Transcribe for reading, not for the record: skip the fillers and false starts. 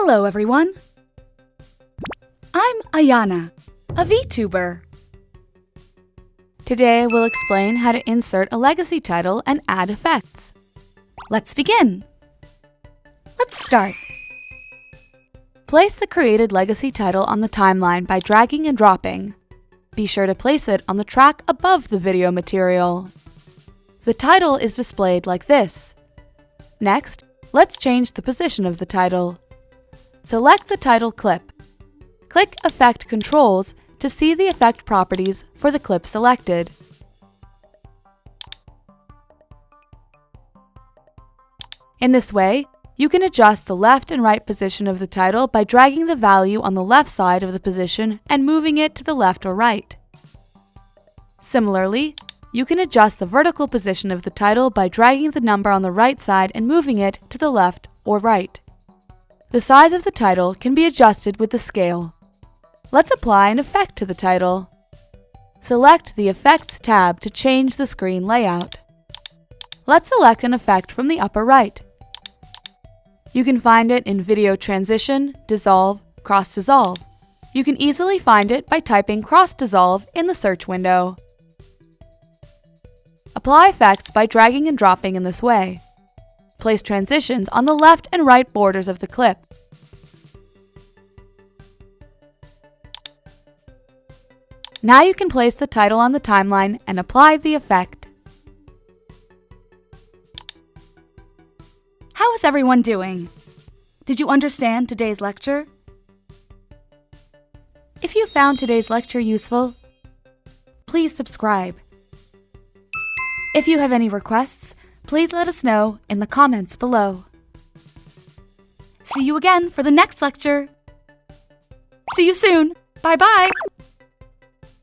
Hello everyone! I'm AYANA, a Vtuber. Today we'll explain how to insert a legacy title and add effects. Let's begin! Let's start! Place the created legacy title on the timeline by dragging and dropping. Be sure to place it on the track above the video material. The title is displayed like this. Next, let's change the position of the title. Select the title clip. Click Effect Controls to see the effect properties for the clip selected. In this way, you can adjust the left and right position of the title by dragging the value on the left side of the position and moving it to the left or right. Similarly, you can adjust the vertical position of the title by dragging the number on the right side and moving it to the left or right. The size of the title can be adjusted with the scale. Let's apply an effect to the title. Select the Effects tab to change the screen layout. Let's select an effect from the upper right. You can find it in Video Transition, Dissolve, Cross Dissolve. You can easily find it by typing Cross Dissolve in the search window. Apply effects by dragging and dropping in this way. Place transitions on the left and right borders of the clip. Now you can place the title on the timeline and apply the effect. How is everyone doing? Did you understand today's lecture? If you found today's lecture useful, please subscribe. If you have any requests, please let us know in the comments below. See you again for the next lecture. See you soon. Bye-bye.